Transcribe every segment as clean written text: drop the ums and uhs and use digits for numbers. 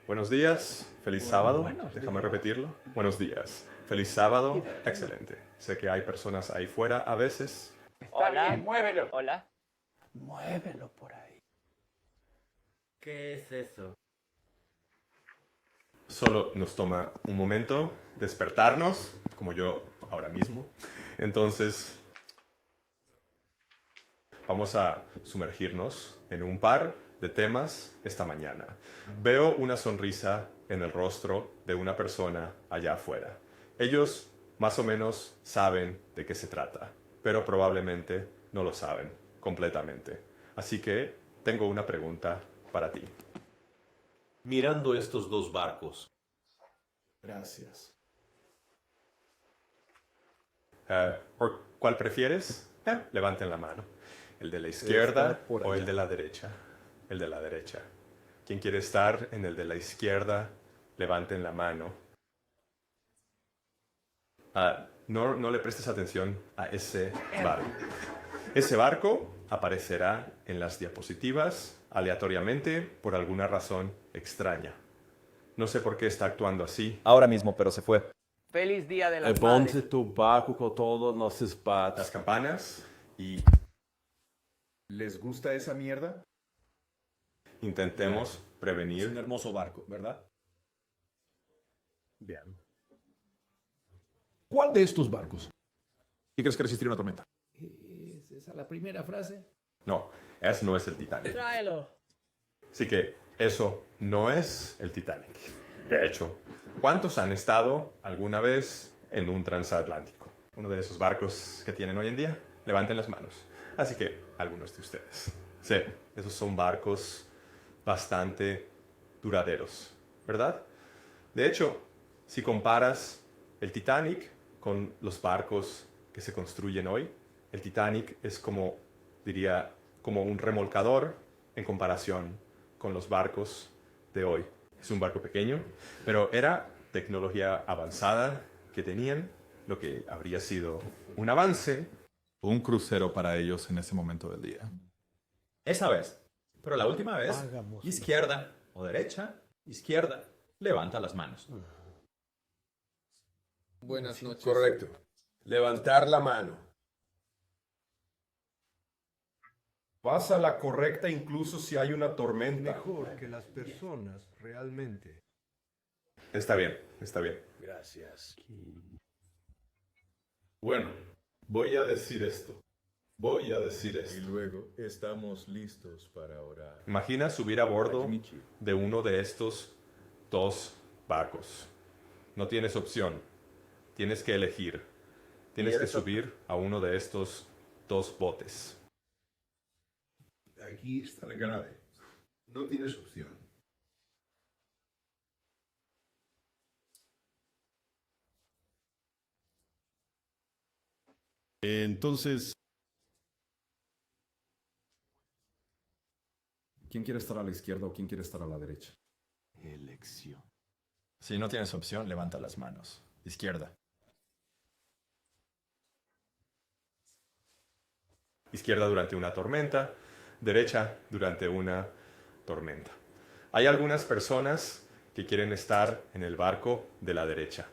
Buenos días, feliz sábado. Déjame repetirlo. Buenos días, feliz sábado. Excelente. Sé que hay personas ahí fuera a veces. Hola. bien, muévelo. Hola. Muévelo por ahí. ¿Qué es eso? Solo nos toma un momento despertarnos, como yo ahora mismo. Entonces, vamos a sumergirnos en un par de temas esta mañana. Veo una sonrisa en el rostro de una persona allá afuera. Ellos más o menos saben de qué se trata, pero probablemente no lo saben completamente. Así que tengo una pregunta para ti. Mirando estos dos barcos, Gracias. ¿Por cuál prefieres? Levanten la mano. ¿El de la izquierda Está por o el allá. de la derecha? El de la derecha. ¿Quién quiere estar en el de la izquierda? Levanten la mano. No le prestes atención a ese barco. Ese barco aparecerá en las diapositivas aleatoriamente por alguna razón extraña. No sé por qué está actuando así. Ahora mismo, pero se fue. Feliz Día de las É bom Madres. ter tabaco com todos os nossos Las patos. campanas y ¿Les gusta esa mierda? intentemos Es un prevenir. hermoso barco, ¿verdad? Bien. ¿Cuál de estos barcos? ¿Y crees que resistirá una tormenta? ¿Es esa la primera frase? No, eso no es el Titanic. Tráelo. Así que eso no es el Titanic. De hecho, ¿cuántos han estado alguna vez en un transatlántico? Uno de esos barcos que tienen hoy en día. Levanten las manos. Así que algunos de ustedes. Sí, esos son barcos bastante duraderos, ¿verdad? De hecho, si comparas el Titanic con los barcos que se construyen hoy, el Titanic es como, diría, como un remolcador en comparación con los barcos de hoy. Es un barco pequeño, pero era tecnología avanzada que tenían, lo que habría sido un avance. Un crucero para ellos en ese momento del día. Esa vez. Pero la última vez, izquierda o derecha, izquierda, levanta las manos. Buenas noches. correcto. Levantar la mano. Pasa la correcta incluso si hay una tormenta. Mejor que las personas realmente. Está bien, está bien. Gracias. Bueno, voy a decir esto. Voy a decir Y esto. luego estamos listos para orar. Imagina subir a bordo de uno de estos dos barcos. No tienes opción. Tienes que elegir. Tienes que subir a uno de estos dos botes. Aquí está la grave. No tienes opción. Entonces, ¿quién quiere estar a la izquierda o quién quiere estar a la derecha? Elección. Si no tienes opción, levanta las manos. Izquierda. Izquierda durante una tormenta, derecha durante una tormenta. Hay algunas personas que quieren estar en el barco de la derecha.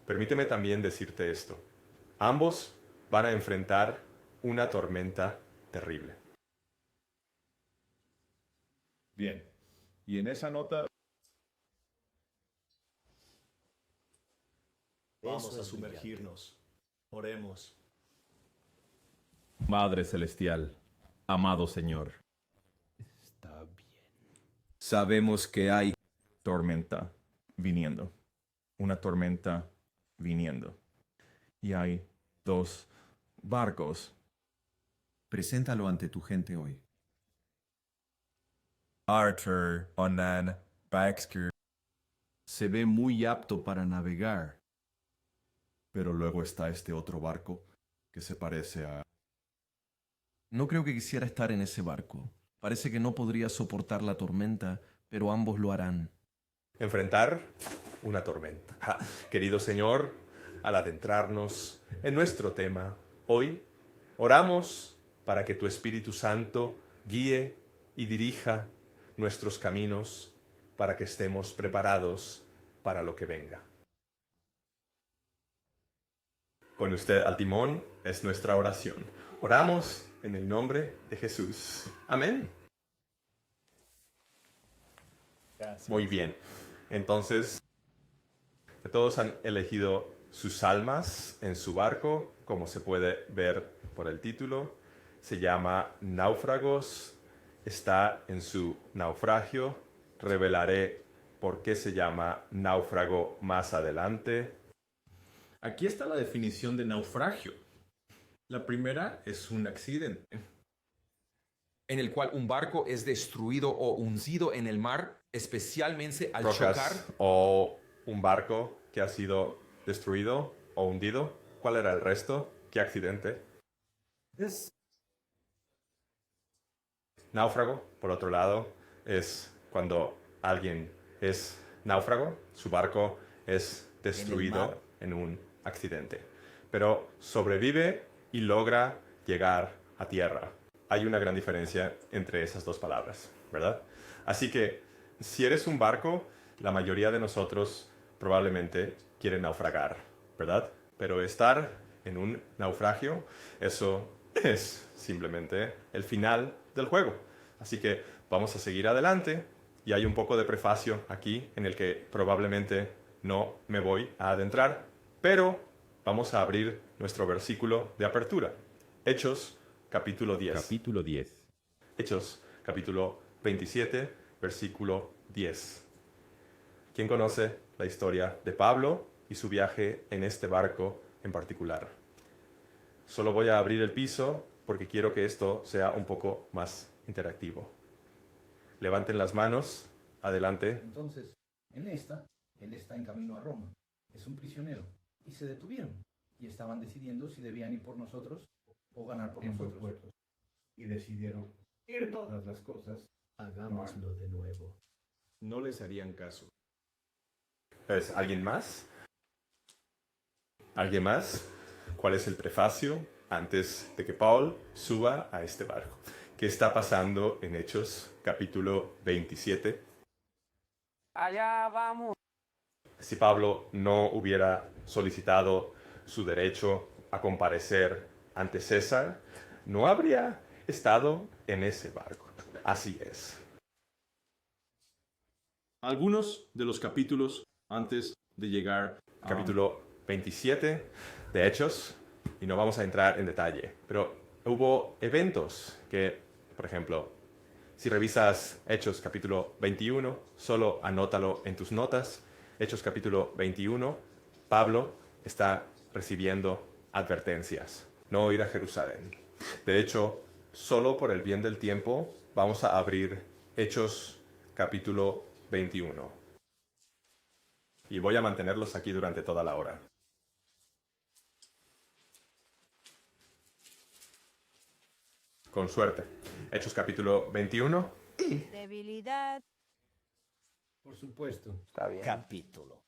Permíteme también decirte esto. Ambos van a enfrentar una tormenta terrible. Bien. Y en esa nota, Vamos a sumergirnos. Oremos. Madre Celestial, amado Señor, Está bien. Sabemos que hay tormenta viniendo. Una tormenta viniendo. Y hay dos barcos. Preséntalo ante tu gente hoy. Arthur, Onan, Baxter. Se ve muy apto para navegar. Pero luego está este otro barco que se parece a... No creo que quisiera estar en ese barco. Parece que no podría soportar la tormenta, pero ambos lo harán. Enfrentar una tormenta. Querido Señor, al adentrarnos en nuestro tema, hoy oramos para que tu Espíritu Santo guíe y dirija nuestros caminos para que estemos preparados para lo que venga. Con usted al timón es nuestra oración. Oramos en el nombre de Jesús. Amén. Gracias. Muy bien. Entonces, todos han elegido sus almas en su barco, como se puede ver por el título. Se llama Náufragos. Está en su naufragio. Revelaré por qué se llama náufrago más adelante. Aquí está la definición de naufragio. La primera es un accidente. En el cual un barco es destruido o hundido en el mar, especialmente al Rocas chocar. o un barco que ha sido destruido o hundido. ¿Cuál era el resto? ¿Qué accidente? Náufrago, por otro lado, es cuando alguien es náufrago, su barco es destruido en un accidente, pero sobrevive y logra llegar a tierra. Hay una gran diferencia entre esas dos palabras, ¿verdad? Así que si eres un barco, la mayoría de nosotros probablemente quiere naufragar, ¿verdad? Pero estar en un naufragio, eso es simplemente el final del juego. Así que vamos a seguir adelante y hay un poco de prefacio aquí en el que probablemente no me voy a adentrar, pero vamos a abrir nuestro versículo de apertura. Hechos, capítulo 10. Capítulo 10. Hechos, capítulo 27, versículo 10. ¿Quién conoce la historia de Pablo y su viaje en este barco en particular? Solo voy a abrir el piso porque quiero que esto sea un poco más interactivo. Levanten las manos. Adelante. Entonces, en esta, él está en camino a Roma. Es un prisionero. Y se detuvieron. Y estaban decidiendo si debían ir por nosotros o ganar por nosotros. Y decidieron ir todas las cosas. Hagámoslo de nuevo. No les harían caso. ¿Es alguien más? ¿Alguien más? ¿Cuál es el prefacio antes de que Paul suba a este barco? ¿Qué está pasando en Hechos capítulo 27? Allá vamos. Si Pablo no hubiera solicitado su derecho a comparecer ante César, no habría estado en ese barco. Así es. Algunos de los capítulos antes de llegar a... Capítulo 27 de Hechos, y no vamos a entrar en detalle, pero hubo eventos que, por ejemplo, si revisas Hechos capítulo 21, solo anótalo en tus notas. Hechos capítulo 21, Pablo está recibiendo advertencias. No ir a Jerusalén. De hecho, solo por el bien del tiempo, vamos a abrir Hechos capítulo 21. Y voy a mantenerlos aquí durante toda la hora. Con suerte. Hechos capítulo 21. Debilidad. Por supuesto. Está bien. Capítulo.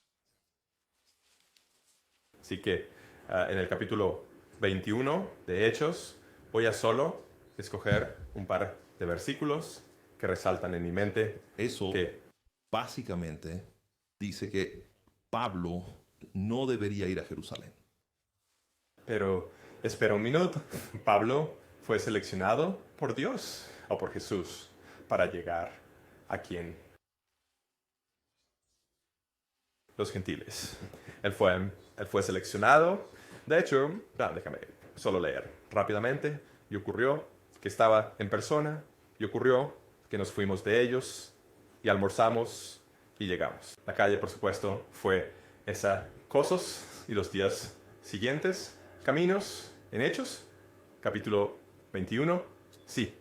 Así que en el capítulo 21 de Hechos voy a solo escoger un par de versículos que resaltan en mi mente. Eso básicamente dice que Pablo no debería ir a Jerusalén. Pero espera un minuto. Pablo fue seleccionado por Dios o por Jesús para llegar a quién. Los gentiles. Él fue seleccionado. De hecho, déjame solo leer rápidamente. Y ocurrió que estaba en persona. Y ocurrió que nos fuimos de ellos y almorzamos y llegamos. La calle, por supuesto, fue esa Cosos y los días siguientes. Caminos en Hechos, capítulo 21. Sí,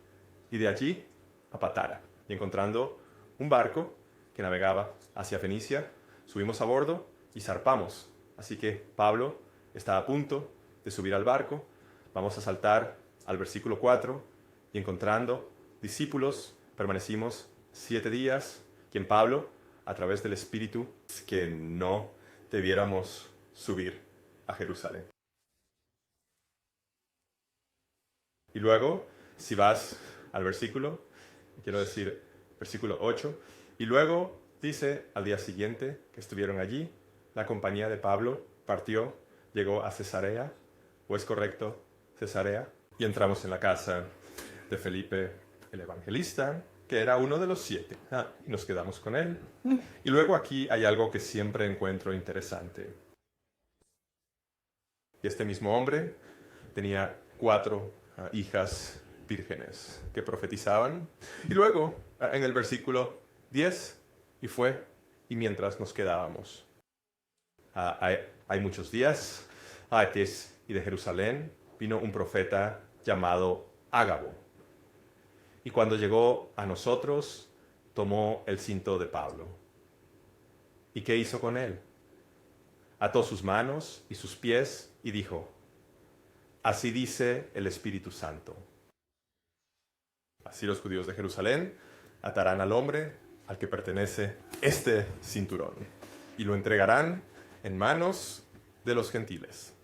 y de allí a Patara. Y encontrando un barco que navegaba hacia Fenicia, subimos a bordo y zarpamos. Así que Pablo está a punto de subir al barco. Vamos a saltar al versículo 4 y encontrando discípulos permanecimos 7 días. Quien Pablo, a través del Espíritu, que no debiéramos subir a Jerusalén. Y luego, si vas al versículo, quiero decir versículo 8, y luego Dice, al día siguiente que estuvieron allí, la compañía de Pablo partió, llegó a Cesarea, ¿o es correcto? Cesarea. Y entramos en la casa de Felipe el Evangelista, que era uno de los 7. Y nos quedamos con él. Y luego aquí hay algo que siempre encuentro interesante. Y este mismo hombre tenía 4 hijas vírgenes que profetizaban. Y luego, en el versículo 10, y fue, y mientras nos quedábamos. Hay muchos días, antes y de Jerusalén vino un profeta llamado Ágabo. Y cuando llegó a nosotros, tomó el cinto de Pablo. ¿Y qué hizo con él? Ató sus manos y sus pies y dijo, así dice el Espíritu Santo. Así los judíos de Jerusalén atarán al hombre al que pertenece este cinturón y lo entregarán en manos de los gentiles.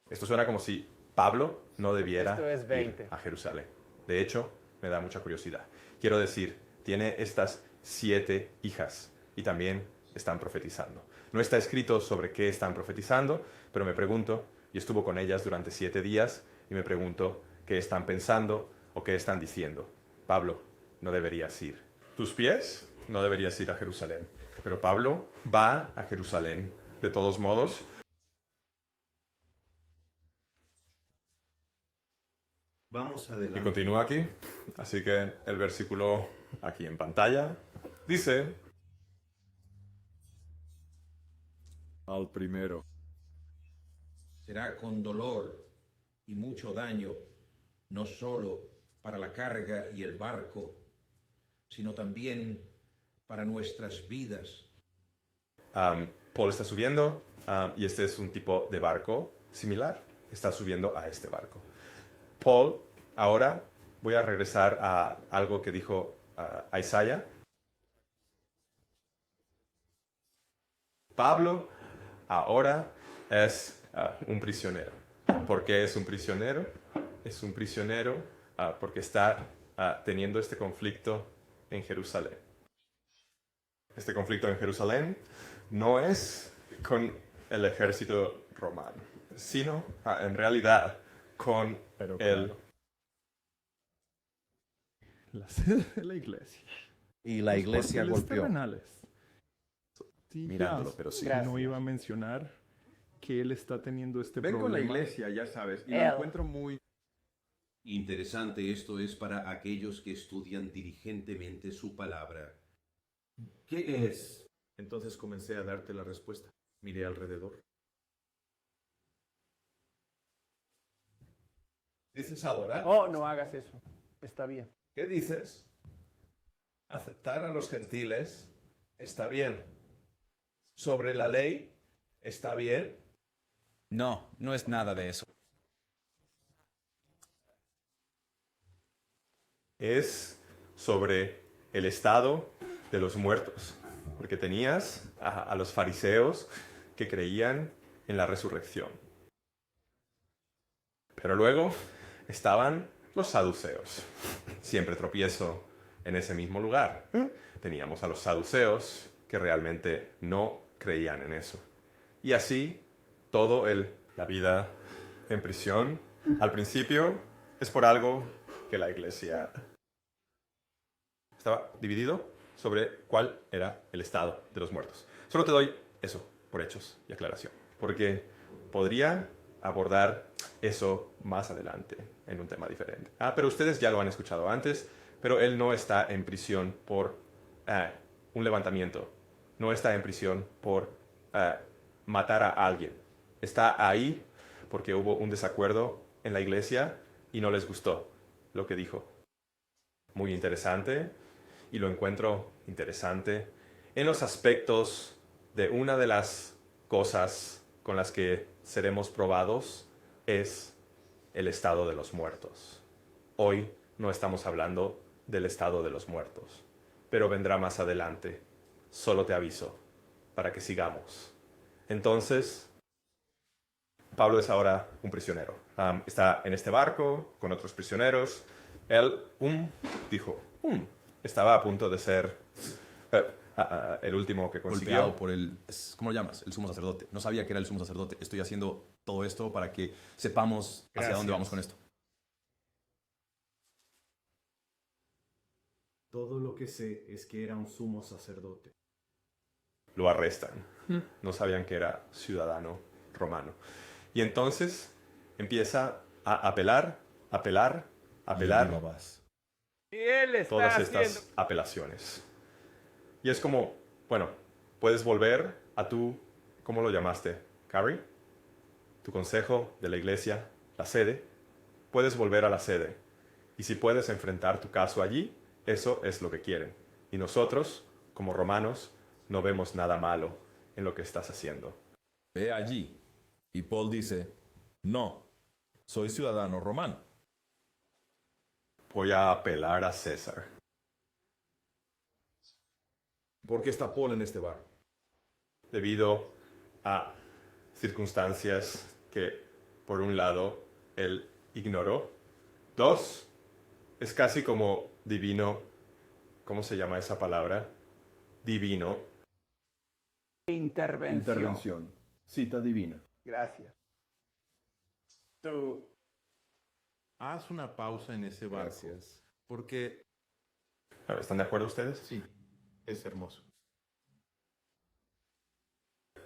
Esto suena como si Pablo no debiera ir a Jerusalén. De hecho, me da mucha curiosidad. Quiero decir, tiene estas 7 hijas y también están profetizando. No está escrito sobre qué están profetizando, pero me pregunto, y estuvo con ellas durante 7 días, y me pregunto qué están pensando o qué están diciendo. Pablo, no deberías ir. Tus pies no deberías ir a Jerusalén. Pero Pablo va a Jerusalén de todos modos. Vamos adelante. Y continúa aquí. Así que el versículo aquí en pantalla dice: al primero. Será con dolor y mucho daño, no solo para la carga y el barco, sino también para nuestras vidas. Paul está subiendo y este es un tipo de barco similar. Está subiendo a este barco. Paul, ahora voy a regresar a algo que dijo Isaías. Pablo ahora es un prisionero. ¿Por qué es un prisionero? Es un prisionero porque está teniendo este conflicto en Jerusalén. Este conflicto en Jerusalén no es con el ejército romano, sino en realidad con la sede de la iglesia. Y la iglesia golpeó. Mirándolo, pero sí. No iba a mencionar que él está teniendo este Vengo problema. a la iglesia, ya sabes, y lo encuentro muy Interesante esto es para aquellos que estudian diligentemente su palabra. ¿Qué es? Entonces comencé a darte la respuesta. Miré alrededor. ¿Dices adorar? Oh, no hagas eso. Está bien. ¿Qué dices? Aceptar a los gentiles está bien. Sobre la ley está bien. No, no es nada de eso. Es sobre el estado de los muertos, porque tenías a los fariseos que creían en la resurrección. Pero luego estaban los saduceos. Siempre tropiezo en ese mismo lugar. Teníamos a los saduceos que realmente no creían en eso. Y así, la vida en prisión, al principio, es por algo que la iglesia estaba dividido sobre cuál era el estado de los muertos. Solo te doy eso por hechos y aclaración, porque podría abordar eso más adelante en un tema diferente. Pero ustedes ya lo han escuchado antes, pero él no está en prisión por un levantamiento, no está en prisión por matar a alguien. Está ahí porque hubo un desacuerdo en la iglesia y no les gustó lo que dijo. Muy interesante, y lo encuentro interesante en los aspectos de una de las cosas con las que seremos probados es el estado de los muertos. Hoy no estamos hablando del estado de los muertos, pero vendrá más adelante. Solo te aviso para que sigamos. Entonces, Pablo es ahora un prisionero. Está en este barco con otros prisioneros Él, dijo, estaba a punto de ser el último que consiguió. Golpeado por ¿cómo lo llamas? El sumo sacerdote. No sabía que era el sumo sacerdote. Estoy haciendo todo esto para que sepamos hacia dónde vamos con esto. Todo lo que sé es que era un sumo sacerdote. Lo arrestan. No sabían que era ciudadano romano. Y entonces empieza a apelar. Y él está Todas haciendo... estas apelaciones. Y es como, bueno, puedes volver a ¿cómo lo llamaste? ¿Carrie? Tu consejo de la iglesia, la sede. Puedes volver a la sede. Y si puedes enfrentar tu caso allí, eso es lo que quieren. Y nosotros, como romanos, no vemos nada malo en lo que estás haciendo. Ve allí. Y Paul dice, no, soy ciudadano romano. Voy a apelar a César. ¿Por qué está Paul en este bar? Debido a circunstancias que, por un lado, él ignoró. 2, es casi como divino. ¿Cómo se llama esa palabra? Divino. Intervención. Cita divina. Gracias. Tú. Haz una pausa en ese barco. Gracias. Porque... ¿Están de acuerdo ustedes? Sí, es hermoso.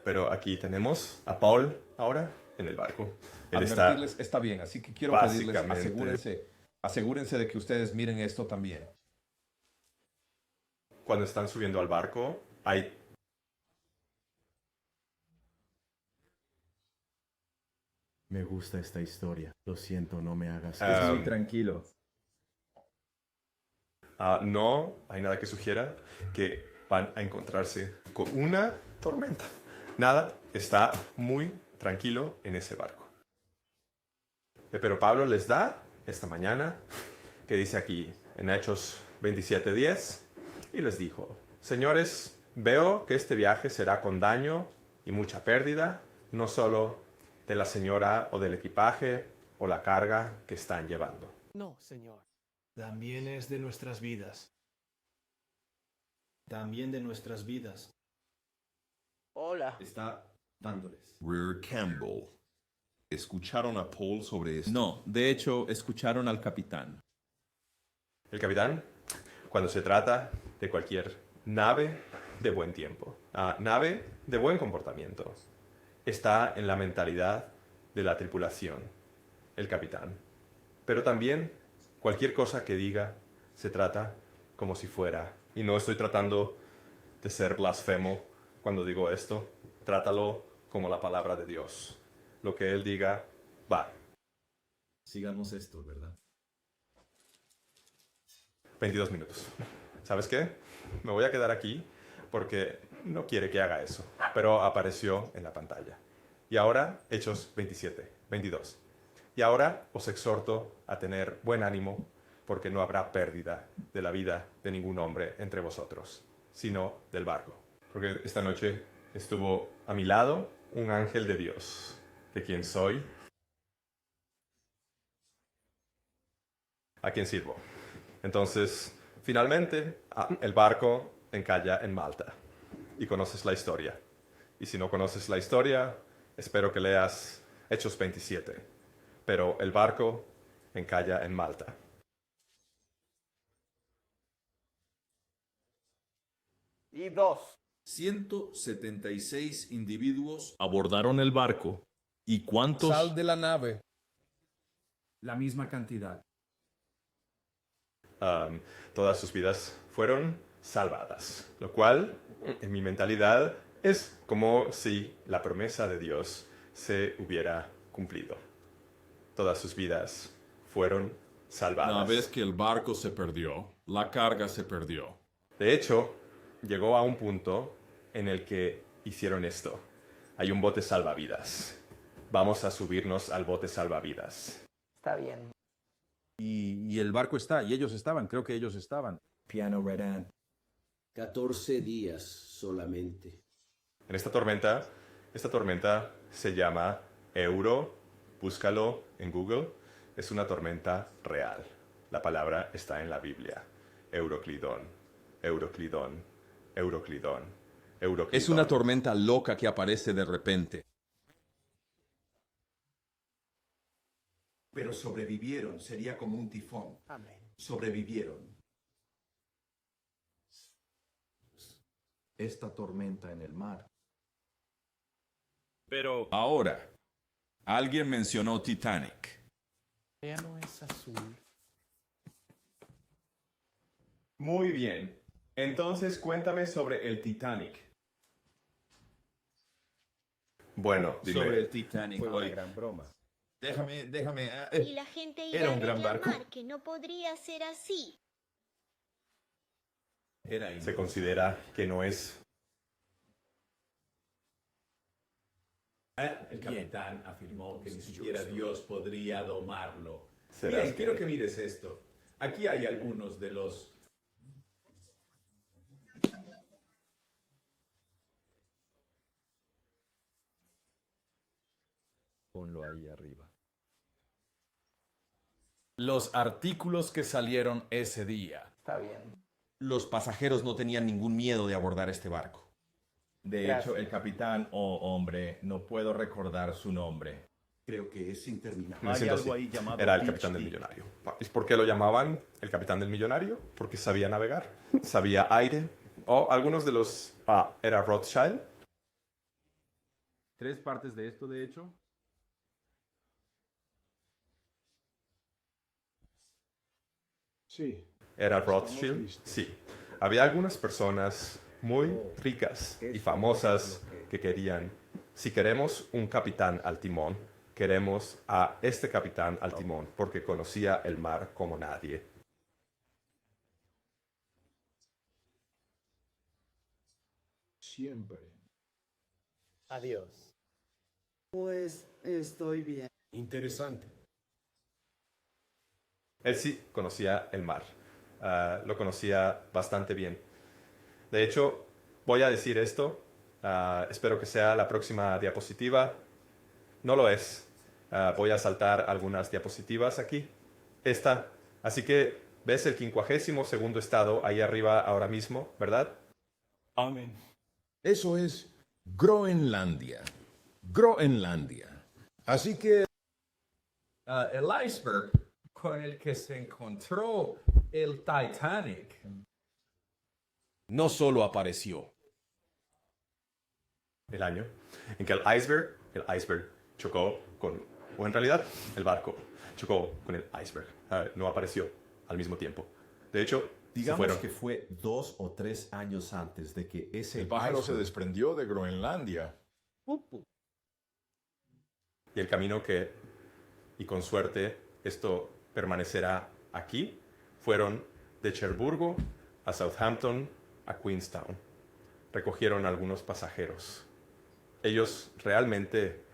Pero aquí tenemos a Paul ahora en el barco. Él está está bien, así que quiero pedirles, asegúrense de que ustedes miren esto también. Cuando están subiendo al barco, hay... Me gusta esta historia. Lo siento, no me hagas Estoy tranquilo. No hay nada que sugiera que van a encontrarse con una tormenta. Nada, está muy tranquilo en ese barco. Pero Pablo les da esta mañana, que dice aquí en Hechos 27:10, y les dijo, señores, veo que este viaje será con daño y mucha pérdida, no solo de la señora o del equipaje o la carga que están llevando. No, Señor. También es de nuestras vidas. También de nuestras vidas. Hola. Está dándoles. Rear Campbell. ¿Escucharon a Paul sobre esto? No, de hecho, escucharon al capitán. El capitán, cuando se trata de cualquier nave de buen tiempo, nave de buen comportamiento, está en la mentalidad de la tripulación, el capitán. Pero también cualquier cosa que diga se trata como si fuera. Y no estoy tratando de ser blasfemo cuando digo esto. Trátalo como la palabra de Dios. Lo que Él diga, va. Sigamos esto, ¿verdad? 22 minutos. ¿Sabes qué? Me voy a quedar aquí porque no quiere que haga eso. Pero apareció en la pantalla. Y ahora, Hechos 22. Y ahora os exhorto a tener buen ánimo, porque no habrá pérdida de la vida de ningún hombre entre vosotros, sino del barco. Porque esta noche estuvo a mi lado un ángel de Dios, de quien soy, a quien sirvo. Entonces, finalmente, el barco encalla en Malta. Y conoces la historia. Y si no conoces la historia, espero que leas Hechos 27. Pero el barco encalla en Malta. Y 2. 176 individuos abordaron el barco. ¿Y cuántos? Sal de la nave. La misma cantidad. Todas sus vidas fueron salvadas. Lo cual, en mi mentalidad, es como si la promesa de Dios se hubiera cumplido. Todas sus vidas fueron salvadas. Una vez que el barco se perdió, la carga se perdió. De hecho, llegó a un punto en el que hicieron esto. Hay un bote salvavidas. Vamos a subirnos al bote salvavidas. Está bien. Y el barco está, y ellos estaban, creo que ellos estaban. Piano Redan. 14 días solamente. En esta tormenta se llama Euro. Búscalo en Google. Es una tormenta real. La palabra está en la Biblia. Euroclidón, Euroclidón, Euroclidón, Euroclidón. Es una tormenta loca que aparece de repente. Pero sobrevivieron, sería como un tifón. Amén. Sobrevivieron. Esta tormenta en el mar. Pero ahora, alguien mencionó Titanic. Ya no es azul. Muy bien. Entonces cuéntame sobre el Titanic. Bueno, dime. Sobre el Titanic. Fue una Oye, gran broma. déjame. Y la gente iba Era a un gran reclamar barco. que no podría ser así. Se considera que no es. El capitán afirmó que ni siquiera Dios podría domarlo. ¿Será Bien, que- quiero que mires esto. Aquí hay algunos de los... Ponlo ahí arriba. Los artículos que salieron ese día. Está bien. Los pasajeros no tenían ningún miedo de abordar este barco. De Gracias. hecho, el capitán o hombre, no puedo recordar su nombre. Creo que es interminable. Me Hay siento algo así. ahí llamado Era el PhD. capitán del millonario. ¿Y por qué lo llamaban el capitán del millonario? Porque sabía navegar, sabía aire. O algunos de los... era Rothschild. 3 partes de esto, de hecho. Sí. Era Rothschild. Sí. Había algunas personas muy ricas y famosas que querían, si queremos un capitán al timón, queremos a este capitán al timón porque conocía el mar como nadie. Siempre. Adiós. Pues estoy bien. Interesante. Él sí conocía el mar. Lo conocía bastante bien. De hecho, voy a decir esto. Espero que sea la próxima diapositiva. No lo es. Voy a saltar algunas diapositivas aquí. Esta. Así que, ¿ves el 52º estado ahí arriba ahora mismo, verdad? Amén. Eso es Groenlandia. Groenlandia. Así que el iceberg con el que se encontró el Titanic No solo apareció. El año en que el iceberg chocó con, o en realidad el barco chocó con el iceberg. No apareció al mismo tiempo. De hecho, se Digamos fueron. que fue 2 o 3 años antes de que ese El pájaro se iceberg- desprendió de Groenlandia. Y el camino que, y con suerte, esto permanecerá aquí, fueron de Cherburgo a Southampton a Queenstown. Recogieron algunos pasajeros. Ellos realmente...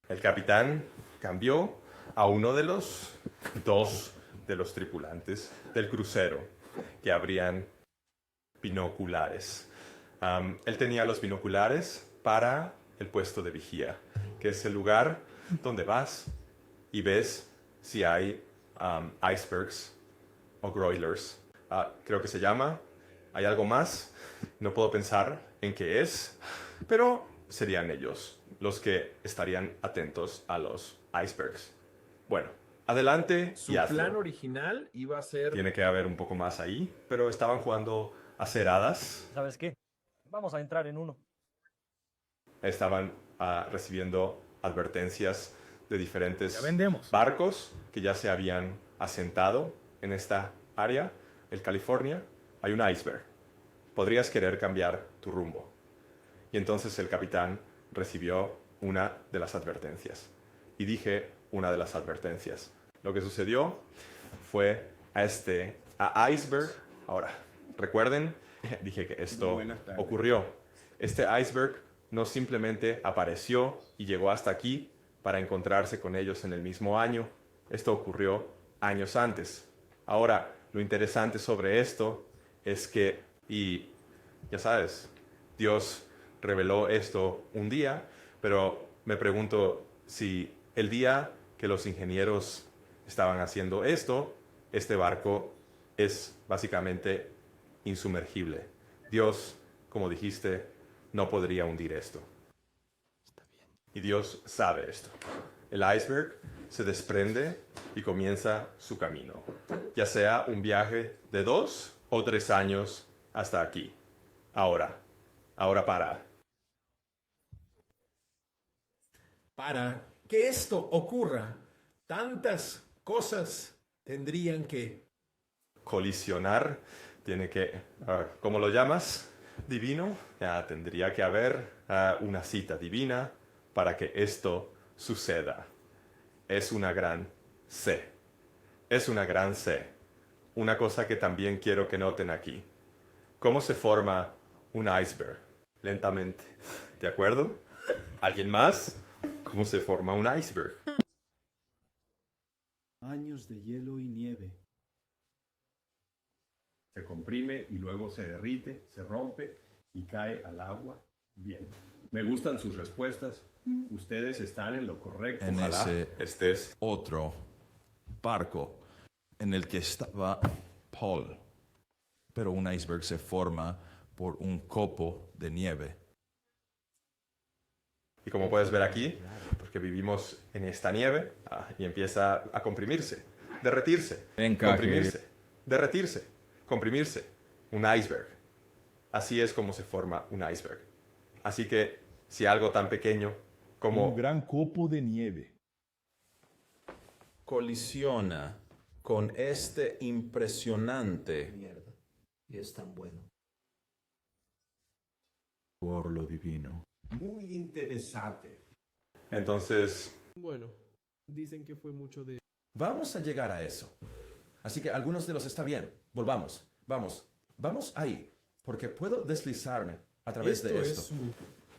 El capitán cambió a uno de los 2 de los tripulantes del crucero que abrían binoculares. Él tenía los binoculares para el puesto de vigía, que es el lugar donde vas y ves si hay icebergs o broilers. Creo que se llama. Hay algo más. No puedo pensar en qué es, pero serían ellos los que estarían atentos a los icebergs. Bueno, adelante Su y hazlo. plan original iba a ser... Tiene que haber un poco más ahí, pero estaban jugando a ser hadas. ¿Sabes qué? Vamos a entrar en uno. Estaban recibiendo advertencias de diferentes Ya vendemos. barcos que ya se habían asentado en esta área, el California. Hay un iceberg. Podrías querer cambiar tu rumbo. Y entonces el capitán recibió una de las advertencias. Y dije una de las advertencias. Lo que sucedió fue a iceberg. Ahora, recuerden, dije que esto Buenas tardes. ocurrió. Este iceberg no simplemente apareció y llegó hasta aquí para encontrarse con ellos en el mismo año. Esto ocurrió años antes. Ahora, lo interesante sobre esto es que, y ya sabes, Dios reveló esto un día, pero me pregunto si el día que los ingenieros estaban haciendo esto, este barco es básicamente insumergible. Dios, como dijiste, no podría hundir esto. Y Dios sabe esto. El iceberg se desprende y comienza su camino, ya sea un viaje de 2 o 3 años hasta aquí. Ahora para. Para que esto ocurra, tantas cosas tendrían que... Colisionar, tiene que, ¿cómo lo llamas? Divino. Ya tendría que haber una cita divina para que esto suceda. Es una gran C. Es una gran C. Una cosa que también quiero que noten aquí. ¿Cómo se forma un iceberg? Lentamente. ¿De acuerdo? ¿Alguien más? ¿Cómo se forma un iceberg? Años de hielo y nieve. Se comprime y luego se derrite, se rompe y cae al agua. Bien. Me gustan sus respuestas. Ustedes están en lo correcto. En Ojalá ese estés. otro barco en el que estaba Paul. Pero un iceberg se forma por un copo de nieve. Y como puedes ver aquí, porque vivimos en esta nieve, y empieza a comprimirse, derretirse, comprimirse, derretirse, comprimirse. Un iceberg. Así es como se forma un iceberg. Así que si algo tan pequeño como un gran copo de nieve colisiona con este impresionante Mierda. Y es tan bueno. Por lo divino. Muy interesante. Entonces, Bueno, dicen que fue mucho de... Vamos a llegar a eso. Así que algunos de los está bien. Volvamos. Vamos ahí. Porque puedo deslizarme a través de esto.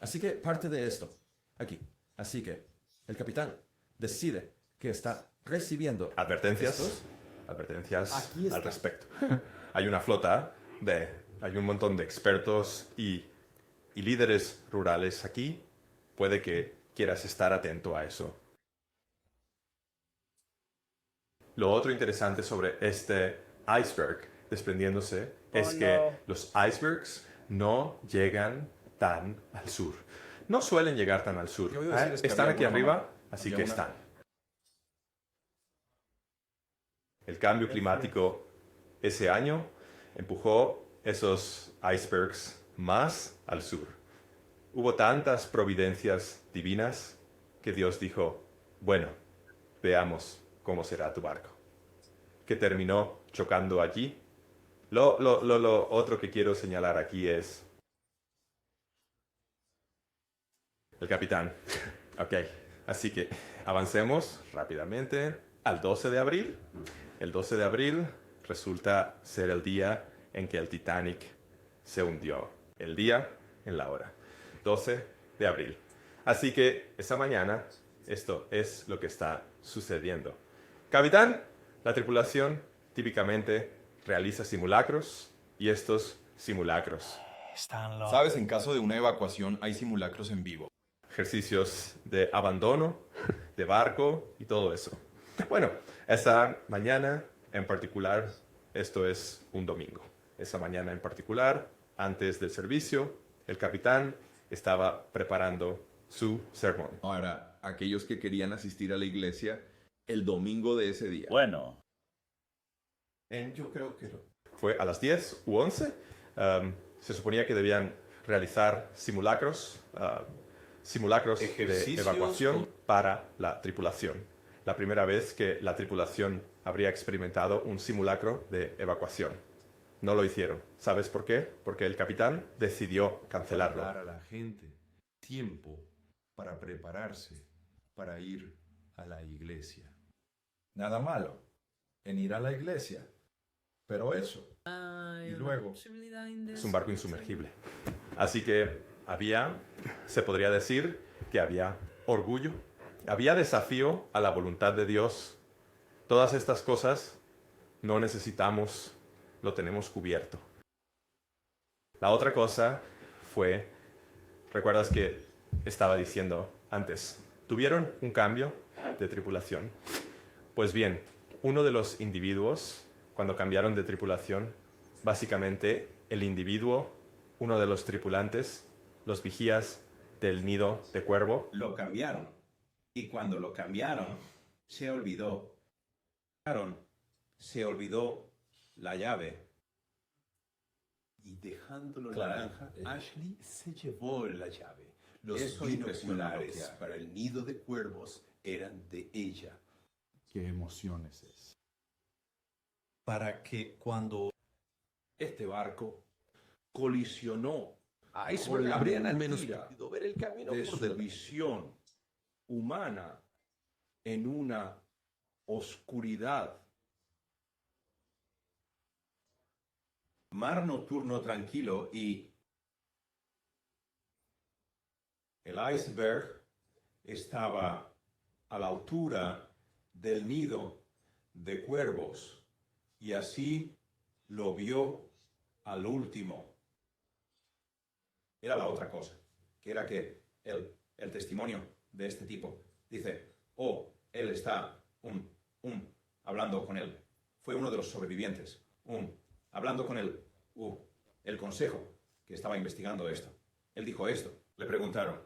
Así que parte de esto. Aquí. Así que el capitán decide que está recibiendo advertencias Aquí está. al respecto. Hay una flota hay un montón de expertos y líderes rurales aquí. Puede que quieras estar atento a eso. Lo otro interesante sobre este iceberg desprendiéndose es que los icebergs no llegan tan al sur. No suelen llegar tan al sur. Están aquí arriba, así que están. El cambio climático ese año empujó esos icebergs más al sur. Hubo tantas providencias divinas que Dios dijo, bueno, veamos cómo será tu barco. Que terminó chocando allí. Lo otro que quiero señalar aquí es el capitán. Ok, así que avancemos rápidamente al 12 de abril. El 12 de abril resulta ser el día en que el Titanic se hundió. El día en la hora. 12 de abril. Así que esa mañana esto es lo que está sucediendo. Capitán, la tripulación típicamente realiza simulacros y estos simulacros. ¿Sabes? En caso de una evacuación hay simulacros en vivo. Ejercicios de abandono, de barco y todo eso. Bueno, esa mañana en particular, esto es un domingo. Esa mañana en particular, antes del servicio, el capitán estaba preparando su sermón. Ahora, aquellos que querían asistir a la iglesia el domingo de ese día. Bueno. Yo creo que fue a las 10 u 11. Se suponía que debían realizar simulacros de evacuación para la tripulación. La primera vez que la tripulación habría experimentado un simulacro de evacuación. No lo hicieron. ¿Sabes por qué? Porque el capitán decidió cancelarlo. Dar a la gente tiempo para prepararse para ir a la iglesia. Nada malo en ir a la iglesia. Pero eso. Y luego. Es un barco insumergible. Así que se podría decir que había orgullo, había desafío a la voluntad de Dios. Todas estas cosas no necesitamos, lo tenemos cubierto. La otra cosa fue, ¿recuerdas que estaba diciendo antes? Tuvieron un cambio de tripulación. Pues bien, uno de los individuos, cuando cambiaron de tripulación, básicamente el individuo, uno de los tripulantes, los vigías del nido de cuervo, Lo cambiaron. Y cuando lo cambiaron, se olvidó la llave. Y dejándolo Claro. naranja, Ashley se llevó la llave. Los Eso impresiona lo que binoculares hay. para el nido de cuervos eran de ella. Qué emociones es. Para que cuando este barco colisionó Iceberg la habrían al menos mentira podido ver el camino de por su delante. visión humana en una oscuridad. Mar nocturno tranquilo y El iceberg estaba a la altura del nido de cuervos y así lo vio al último. Era la otra cosa, que era que el testimonio de este tipo dice, él está hablando con él. Fue uno de los sobrevivientes, hablando con él, el consejo que estaba investigando esto. Él dijo esto. Le preguntaron,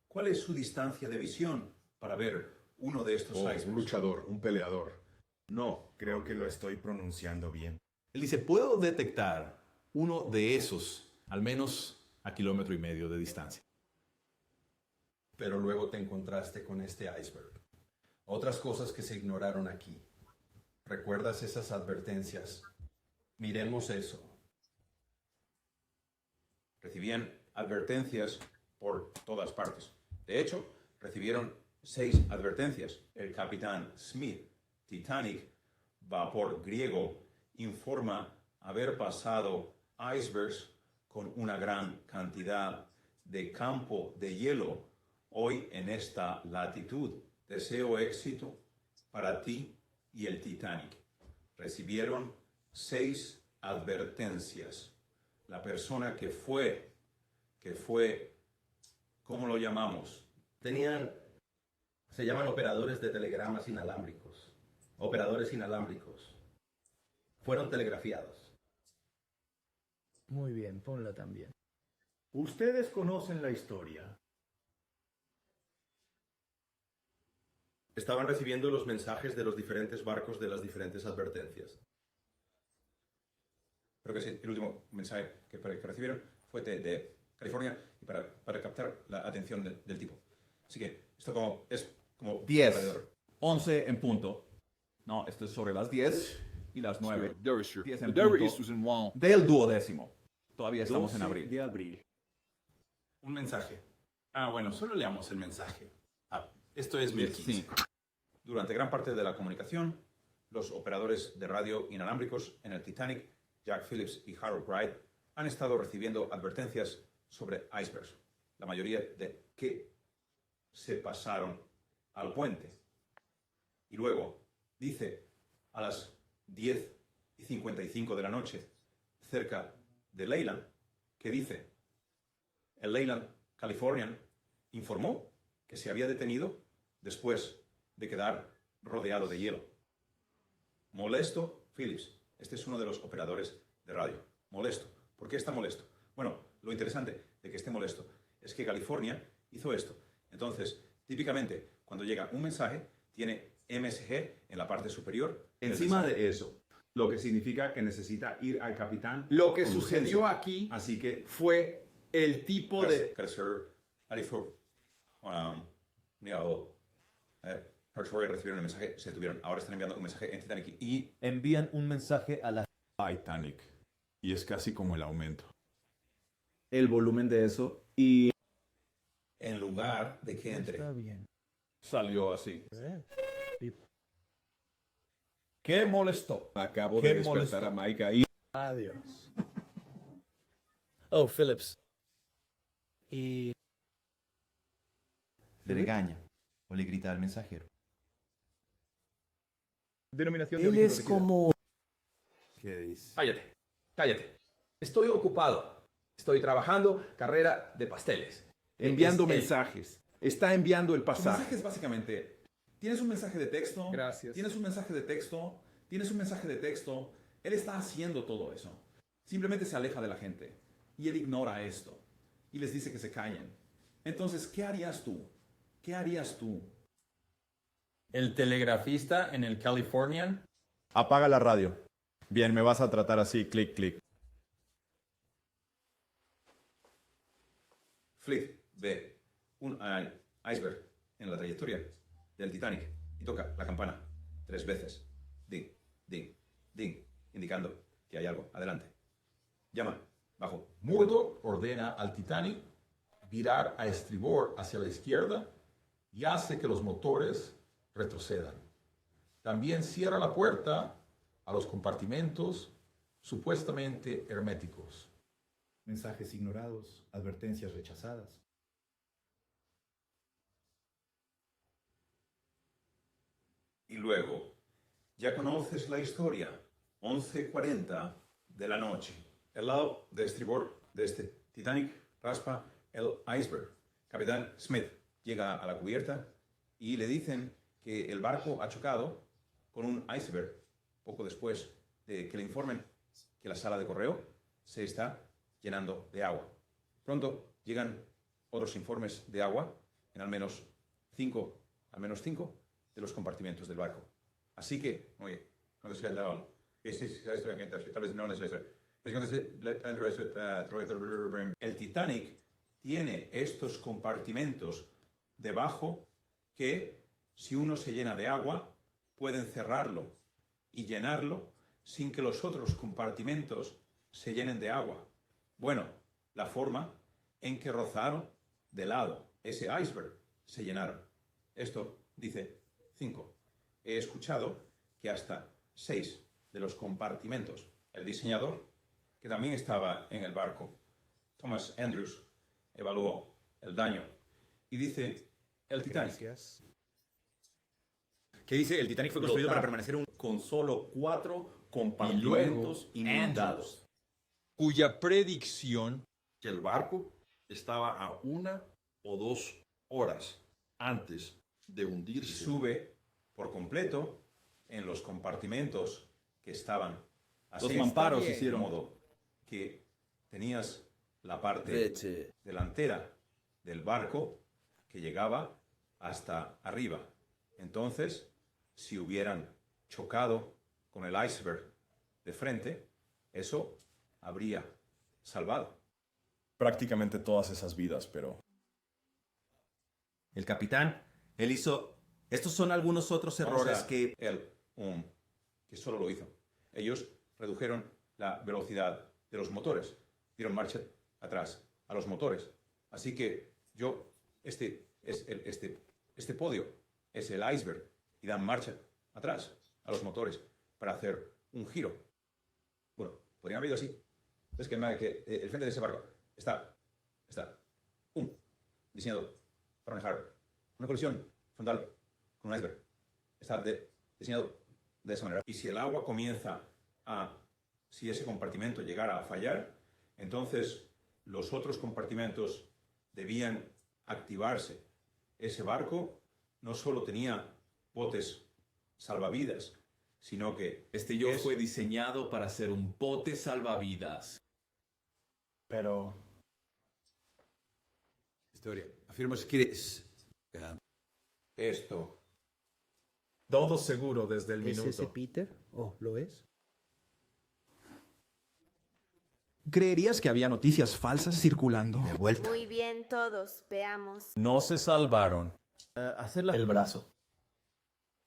¿cuál es su distancia de visión para ver uno de estos icebergs? Un luchador, un peleador. No, creo que lo estoy pronunciando bien. Él dice, puedo detectar uno de esos, al menos a 1,5 kilómetros de distancia. Pero luego te encontraste con este iceberg. Otras cosas que se ignoraron aquí. ¿Recuerdas esas advertencias? Miremos eso. Recibían advertencias por todas partes. De hecho, recibieron 6 advertencias. El capitán Smith, Titanic, vapor griego, informa haber pasado icebergs con una gran cantidad de campo de hielo hoy en esta latitud. Deseo éxito para ti y el Titanic. Recibieron 6 advertencias. La persona que fue, ¿cómo lo llamamos? Se llaman operadores de telegramas inalámbricos. Operadores inalámbricos. Fueron telegrafiados. Muy bien, ponla también. Ustedes conocen la historia. Estaban recibiendo los mensajes de los diferentes barcos de las diferentes advertencias. Creo que sí, el último mensaje que recibieron fue de California y para captar la atención del tipo. Así que esto es como 10, alrededor. 11 en punto. No, esto es sobre las 10 y las 9. 10 en There punto is one. del duodécimo. Todavía estamos en 12 abril. de abril. Un mensaje. Bueno, solo leamos el mensaje. Esto es 1015. Sí. Durante gran parte de la comunicación, los operadores de radio inalámbricos en el Titanic, Jack Phillips y Harold Wright, han estado recibiendo advertencias sobre icebergs, la mayoría de que se pasaron al puente. Y luego, dice, a las 10:55 de la noche, cerca de Leyland, que dice, el Leyland Californian informó que se había detenido después de quedar rodeado de hielo. Molesto, Phillips. Este es uno de los operadores de radio. Molesto. ¿Por qué está molesto? Bueno, lo interesante de que esté molesto es que California hizo esto. Entonces, típicamente, cuando llega un mensaje, tiene MSG en la parte superior. Encima de eso, lo que significa que necesita ir al capitán. Lo que con sucedió urgencia. aquí Así que fue el tipo de... Hershey recibieron el mensaje, se detuvieron. Ahora están enviando un mensaje en Titanic y Envían un mensaje a la Titanic. Y es casi como el aumento. El volumen de eso y en lugar de que entre. Está bien. Salió así. ¿qué molestó? Acabo ¿Qué de despertar molestó? a Mike ahí. Adiós. Oh, Phillips. Y... le regaña o le grita al mensajero. Denominación Él es como... ¿Qué dice? Cállate. Estoy ocupado. Estoy trabajando carrera de pasteles. Enviando Es él. mensajes. Está enviando el Su pasaje. mensaje es básicamente, ¿Tienes un mensaje de texto? Gracias. ¿Tienes un mensaje de texto? ¿Tienes un mensaje de texto? Él está haciendo todo eso. Simplemente se aleja de la gente. Y él ignora esto. Y les dice que se callen. Entonces, ¿qué harías tú? ¿Qué harías tú? El telegrafista en el Californian. Apaga la radio. Bien, me vas a tratar así, clic, clic. Fleet ve un iceberg en la trayectoria del Titanic y toca la campana 3 veces. Ding, ding, ding, indicando que hay algo adelante. Llama bajo. Murdoch ordena al Titanic virar a estribor hacia la izquierda y hace que los motores retrocedan. También cierra la puerta a los compartimentos supuestamente herméticos. Mensajes ignorados, advertencias rechazadas. Y luego, ya conoces la historia. 11:40 de la noche. El lado de estribor de este Titanic raspa el iceberg. Capitán Smith llega a la cubierta y le dicen que el barco ha chocado con un iceberg poco después de que le informen que la sala de correo se está llenando de agua. Pronto llegan otros informes de agua en al menos cinco de los compartimentos del barco. Así que, oye, cuando se ha dado, tal vez no es el Titanic tiene estos compartimentos debajo que, si uno se llena de agua, pueden cerrarlo y llenarlo sin que los otros compartimentos se llenen de agua. Bueno, la forma en que rozaron de lado ese iceberg se llenaron. Esto dice 5. He escuchado que hasta 6 de los compartimentos, el diseñador, que también estaba en el barco, Thomas Andrews, evaluó el daño y dice, el Titanic. ¿Qué dice? El Titanic fue construido para permanecer con solo 4 compartimentos inundados. Cuya predicción que el barco estaba a 1 o 2 horas antes de hundirse. Sube por completo en los compartimentos que estaban así. Los mamparos de hicieron. modo que tenías la parte delantera del barco que llegaba hasta arriba. Entonces, si hubieran chocado con el iceberg de frente, eso habría salvado. Prácticamente todas esas vidas, pero... El capitán, él hizo... Estos son algunos otros errores que... Que solo lo hizo. Ellos redujeron la velocidad de los motores, dieron marcha atrás a los motores. Así que este podio es el iceberg y dan marcha atrás a los motores para hacer un giro. Bueno, podrían haber ido así. Es que el frente de ese barco está diseñado para manejar una colisión frontal con un iceberg. Está diseñado de esa manera. Y si el agua si ese compartimento llegara a fallar, entonces los otros compartimentos debían activarse. Ese barco no solo tenía botes salvavidas, sino que... Fue diseñado para ser un bote salvavidas. Pero... Historia. Afirmo si quieres. Esto. Todo seguro desde el minuto. ¿Es ese Peter? ¿O lo es? ¿Creerías que había noticias falsas circulando? De vuelta. Muy bien, todos. Veamos. No se salvaron. El brazo.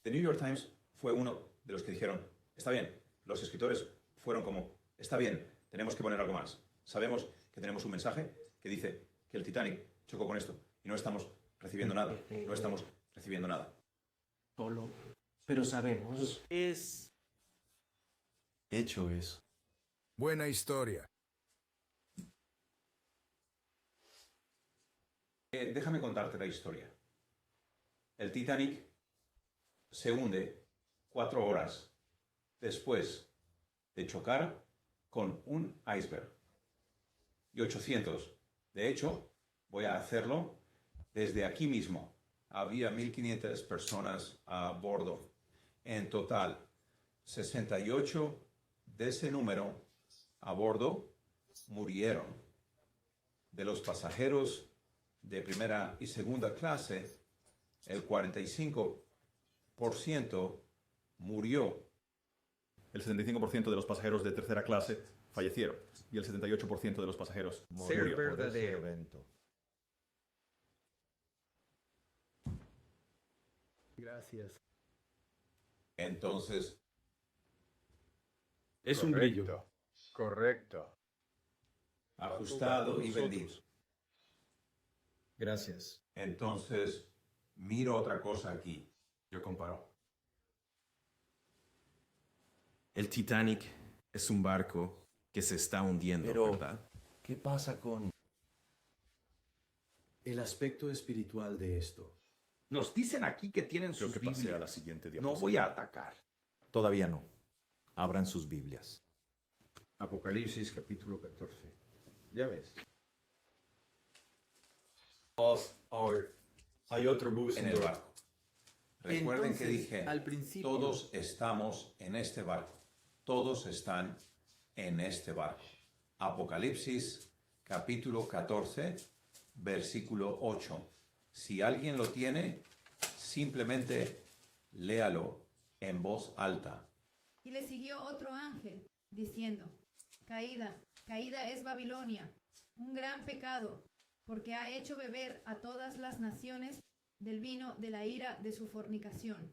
The New York Times fue uno de los que dijeron, está bien, los escritores fueron como, está bien, tenemos que poner algo más. Sabemos que tenemos un mensaje que dice que el Titanic chocó con esto y no estamos recibiendo nada. No estamos recibiendo nada. Solo. Pero sabemos. Es... Hecho eso. Buena historia. Déjame contarte la historia. El Titanic se hunde 4 horas después de chocar con un iceberg. Y 800. De hecho, voy a hacerlo desde aquí mismo, había 1.500 personas a bordo. En total, 68 de ese número a bordo murieron. De los pasajeros de primera y segunda clase, el 45% murió. El 75% de los pasajeros de tercera clase fallecieron y el 78% de los pasajeros murieron. Gracias. Entonces, es un brillo. Correcto. Ajustado y vendido. Gracias. Entonces, miro otra cosa aquí. Yo comparo. El Titanic es un barco que se está hundiendo, Pero, ¿verdad? ¿qué pasa con el aspecto espiritual de esto? Nos dicen aquí que tienen Creo sus que pasé Biblias. a la siguiente No diapositiva. voy a atacar. Todavía no. Abran sus Biblias. Apocalipsis capítulo 14. Ya ves. Hay otro bus En el barco. Recuerden que Entonces, dije, al principio- todos estamos en este barco. Todos están en este barco. Apocalipsis capítulo 14, versículo 8. Si alguien lo tiene, simplemente léalo en voz alta. Y le siguió otro ángel, diciendo, Caída, caída es Babilonia, un gran pecado, porque ha hecho beber a todas las naciones del vino de la ira de su fornicación.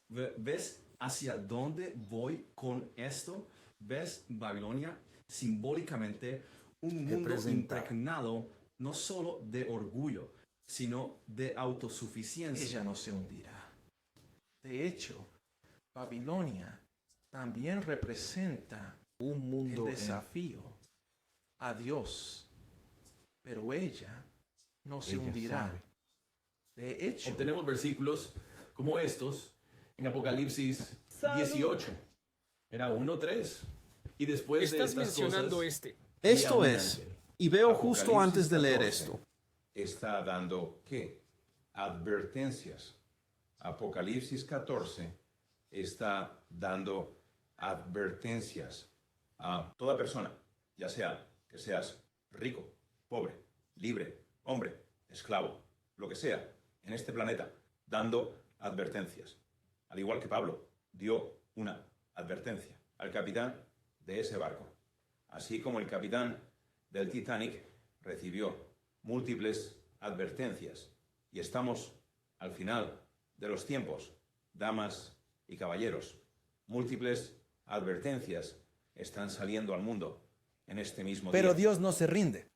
¿Ves hacia dónde voy con esto? ¿Ves Babilonia simbólicamente un mundo Representa. impregnado no solo de orgullo, sino de autosuficiencia? Ella no se hundirá. De hecho, Babilonia también representa Un mundo el desafío a Dios. Pero ella no se Ella hundirá. sabe. De hecho, Obtenemos versículos como estos en Apocalipsis 18. Era 1:3. Y después de Estás estas mencionando cosas, este. esto un es, ángel. y veo justo Apocalipsis antes de leer 14 esto, Está dando, ¿qué? Advertencias. Apocalipsis 14 está dando advertencias a toda persona, ya sea que seas rico, pobre, libre, hombre, esclavo, lo que sea, en este planeta, dando advertencias. Al igual que Pablo dio una advertencia al capitán de ese barco, así como el capitán del Titanic recibió múltiples advertencias. Y estamos al final de los tiempos, damas y caballeros. Múltiples advertencias están saliendo al mundo en este mismo Pero día. Dios no se rinde.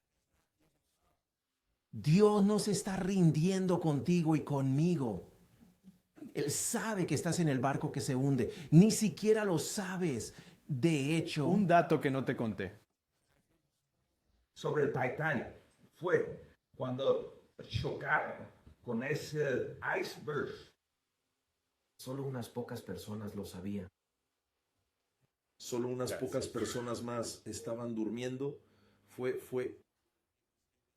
Dios no se está rindiendo contigo y conmigo. Él sabe que estás en el barco que se hunde. Ni siquiera lo sabes. De hecho, Un dato que no te conté. Sobre el Titanic fue cuando chocaron con ese iceberg. Solo unas pocas personas lo sabían. Solo unas pocas personas más estaban durmiendo. Fue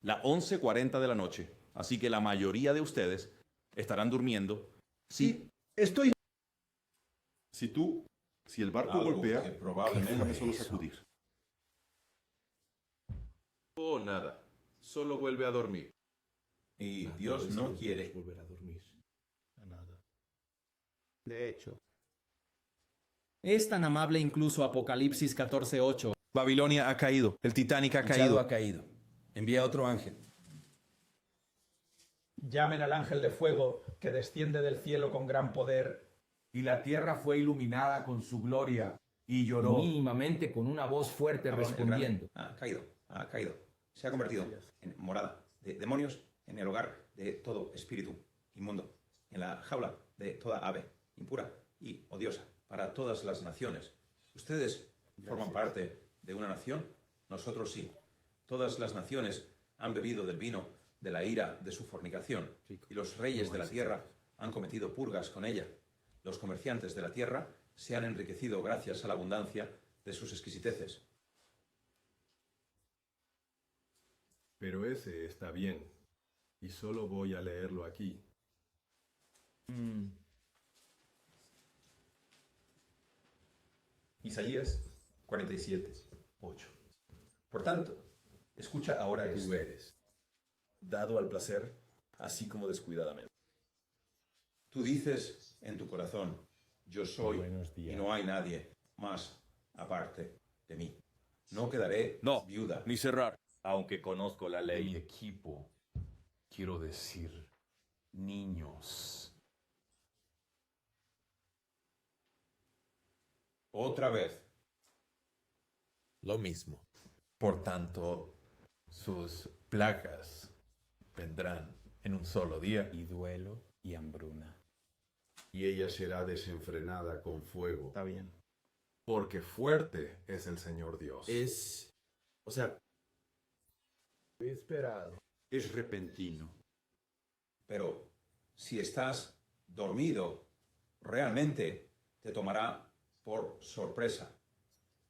La 11:40 de la noche. Así que la mayoría de ustedes estarán durmiendo. Sí, estoy... Si el barco Algo golpea, que probablemente déjame solo hizo. sacudir. Oh, nada. Solo vuelve a dormir. Y Dios no quiere. volver a dormir. A nada. De hecho. Es tan amable incluso Apocalipsis 14:8. Babilonia ha caído. El Titanic ha Machado caído. ha caído. Envía otro ángel. Llamen al ángel de fuego que desciende del cielo con gran poder. Y la tierra fue iluminada con su gloria y lloró. Mínimamente con una voz fuerte respondiendo. Ha caído. Se ha convertido en morada de demonios, en el hogar de todo espíritu inmundo, en la jaula de toda ave impura y odiosa para todas las naciones. Ustedes forman parte de una nación, nosotros sí. Todas las naciones han bebido del vino de la ira de su fornicación, y los reyes de la tierra han cometido purgas con ella. Los comerciantes de la tierra se han enriquecido gracias a la abundancia de sus exquisiteces. Pero ese está bien. Y solo voy a leerlo aquí. Isaías 47:8. Por tanto, escucha ahora esto. Tú eres dado al placer, así como descuidadamente. Tú dices en tu corazón, yo soy y no hay nadie más aparte de mí. No quedaré viuda. Ni cerrar. Aunque conozco la ley. Mi equipo, quiero decir, niños. Otra vez. Lo mismo. Por tanto, sus plagas vendrán en un solo día. Y duelo y hambruna. Y ella será desenfrenada con fuego. Está bien. Porque fuerte es el Señor Dios. Esperado. Es repentino. Pero si estás dormido, realmente te tomará por sorpresa.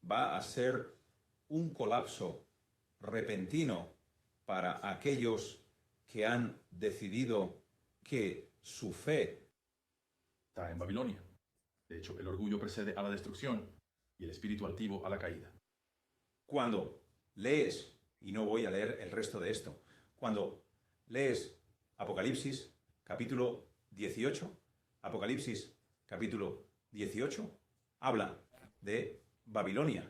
Va a ser un colapso repentino para aquellos que han decidido que su fe está en Babilonia. De hecho, el orgullo precede a la destrucción y el espíritu altivo a la caída. Cuando lees, y no voy a leer el resto de esto, cuando lees Apocalipsis capítulo 18, Apocalipsis capítulo 18, habla de Babilonia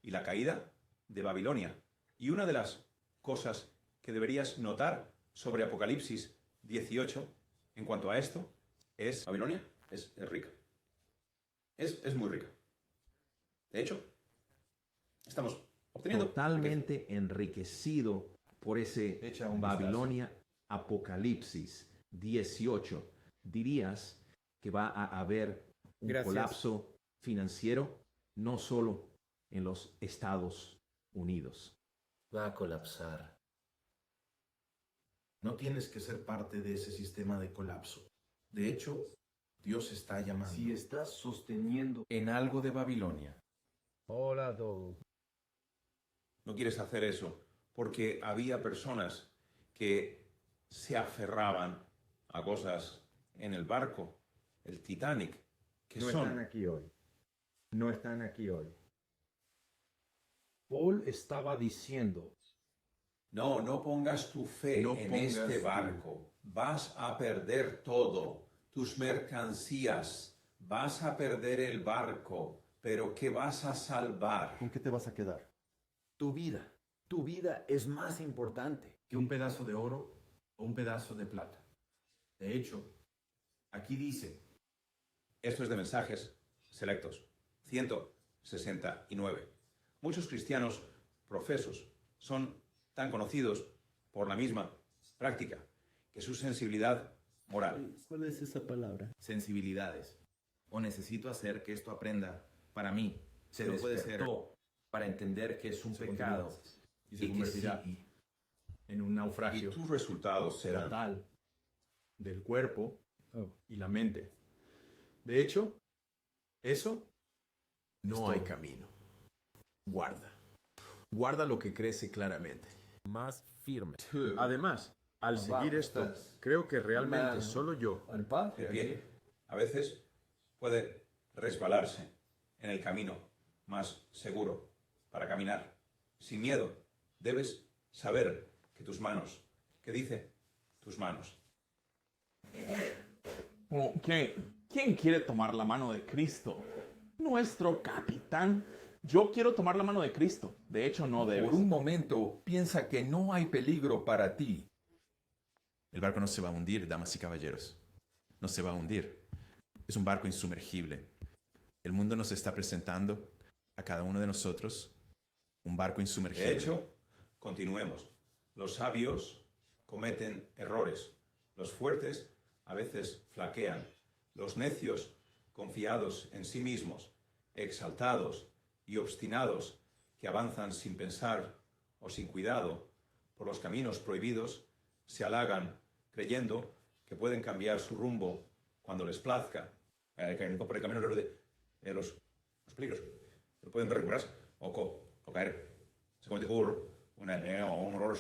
y la caída de Babilonia. Y una de las cosas que deberías notar sobre Apocalipsis 18 en cuanto a esto es Babilonia es rica. Es muy rica. De hecho, estamos obteniendo totalmente enriquecido por ese Babilonia Apocalipsis 18. ¿Dirías que va a haber un colapso financiero no solo en los Estados Unidos? Va a colapsar. No tienes que ser parte de ese sistema de colapso. De hecho, Dios está llamando. Si estás sosteniendo en algo de Babilonia. Hola a todos. No quieres hacer eso porque había personas que se aferraban a cosas en el barco, el Titanic, que No son... están aquí hoy. No están aquí hoy. Paul estaba diciendo, No pongas tu fe en este barco. Vas a perder todo. Tus mercancías. Vas a perder el barco. Pero ¿qué vas a salvar? ¿Con qué te vas a quedar? tu vida. Tu vida es más importante que un pedazo de oro o un pedazo de plata. De hecho, aquí dice... Esto es de mensajes selectos. 169. Muchos cristianos profesos son tan conocidos por la misma práctica que su sensibilidad moral. ¿Cuál es esa palabra? Sensibilidades. O necesito hacer que esto aprenda para mí. Se no puede ser para entender que es un pecado y se convertirá en un naufragio. Y tus resultados serán total del cuerpo y la mente. De hecho, eso no hay camino. Guarda. Guarda lo que crece claramente. Más firme. Además, al seguir esto, creo que realmente solo yo. De pie. A veces puede resbalarse en el camino más seguro para caminar. Sin miedo, debes saber que tus manos, ¿qué dice? Tus manos. ¿Quién quiere tomar la mano de Cristo? Nuestro capitán. Yo quiero tomar la mano de Cristo. De hecho, no debes. Por un momento, piensa que no hay peligro para ti. El barco no se va a hundir, damas y caballeros. No se va a hundir. Es un barco insumergible. El mundo nos está presentando a cada uno de nosotros un barco insumergible. De hecho, continuemos. Los sabios cometen errores. Los fuertes a veces flaquean. Los necios, confiados en sí mismos, exaltados y obstinados, que avanzan sin pensar o sin cuidado por los caminos prohibidos, se halagan creyendo que pueden cambiar su rumbo cuando les plazca. Por el camino de los peligros. Pueden recuperarse o caer. Se comete un error.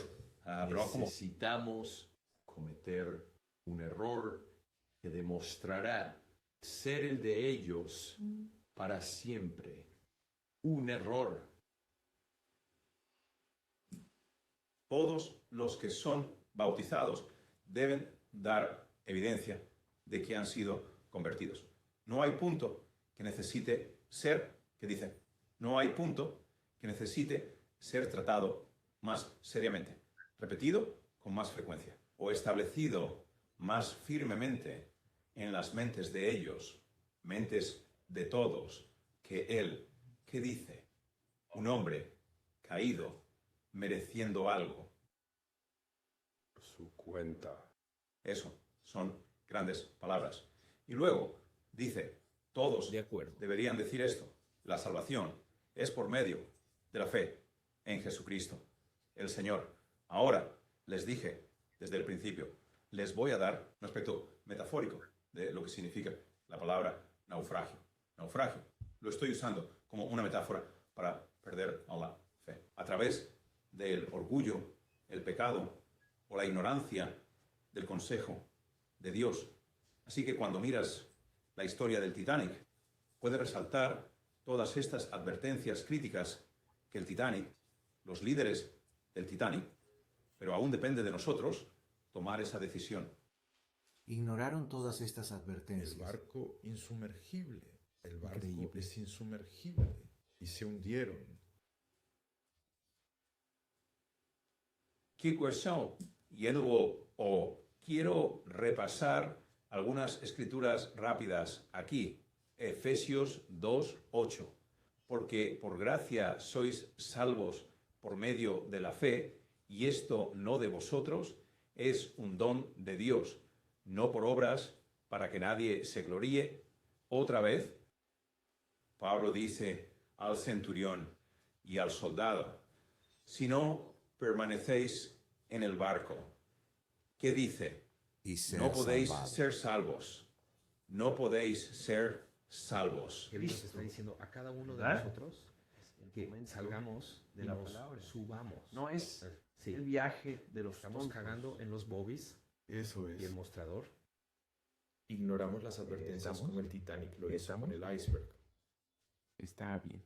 Necesitamos cometer un error que demostrará ser el de ellos para siempre. Un error. Todos los que son bautizados deben dar evidencia de que han sido convertidos. No hay punto que necesite ser, que dice, no hay punto que necesite ser tratado más seriamente, repetido con más frecuencia o establecido más firmemente en las mentes de ellos, mentes de todos, que él, que dice, un hombre caído, mereciendo algo. Por su cuenta. Eso son grandes palabras. Y luego dice, todos deberían decir esto, la salvación es por medio de la fe en Jesucristo, el Señor. Ahora les dije desde el principio, les voy a dar un aspecto metafórico de lo que significa la palabra naufragio. Naufragio lo estoy usando como una metáfora para perder a la fe. A través del orgullo, el pecado o la ignorancia del consejo de Dios. Así que cuando miras la historia del Titanic, puede resaltar todas estas advertencias críticas que el Titanic, los líderes del Titanic, pero aún depende de nosotros tomar esa decisión. Ignoraron todas estas advertencias. El barco insumergible. El barco Increíble. es insumergible. Y se hundieron. ¿Qué cuestión? Y luego, quiero repasar algunas escrituras rápidas aquí. Efesios 2:8. Porque por gracia sois salvos por medio de la fe, y esto no de vosotros, es un don de Dios, no por obras, para que nadie se gloríe. Otra vez, Pablo dice al centurión y al soldado, si no permanecéis en el barco. ¿Qué dice? No podéis ser salvos. No podéis ser salvos. Él nos está diciendo a cada uno de nosotros que salgamos de la palabra, subamos. No es el viaje de los Estamos tontos. cagando en los bobbies Eso y el es. mostrador. Ignoramos las advertencias como el Titanic lo hizo con el iceberg. Está bien.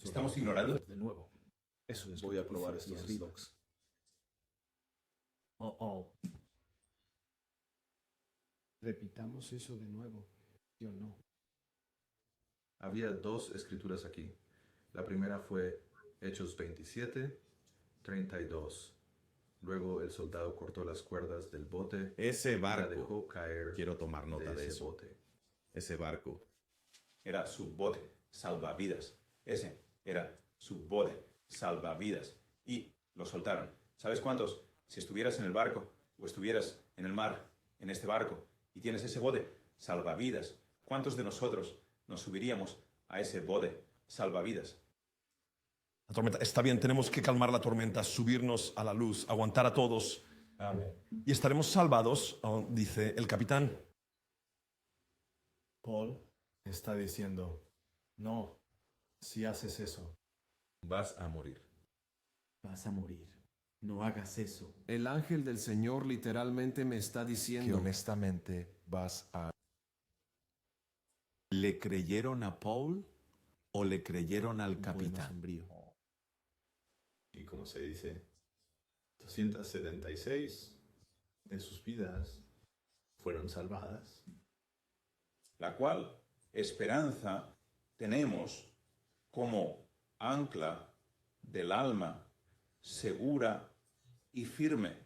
Estamos ignorando. De nuevo. Eso es. Voy a probar estos Redox. Repitamos eso de nuevo, ¿sí o no? Había dos escrituras aquí. La primera fue Hechos 27, 32. Luego el soldado cortó las cuerdas del bote Ese y la barco. dejó caer. Quiero tomar nota de ese eso. bote. Ese barco. Era su bote salvavidas. Ese era su bote salvavidas. Y lo soltaron. ¿Sabes cuántos? Si estuvieras en el barco o estuvieras en el mar, en este barco, y tienes ese bote salvavidas, ¿cuántos de nosotros nos subiríamos a ese bote salvavidas? La tormenta, está bien, tenemos que calmar la tormenta, subirnos a la luz, aguantar a todos. Amén. Y estaremos salvados, dice el capitán. Paul está diciendo, no, si haces eso, Vas a morir. vas a morir. No hagas eso. El ángel del Señor literalmente me está Que diciendo, honestamente vas a... ¿Le creyeron a Paul o le creyeron al capitán? sombrío. Y como se dice, 276 de sus vidas fueron salvadas. La cual esperanza tenemos como ancla del alma segura y firme,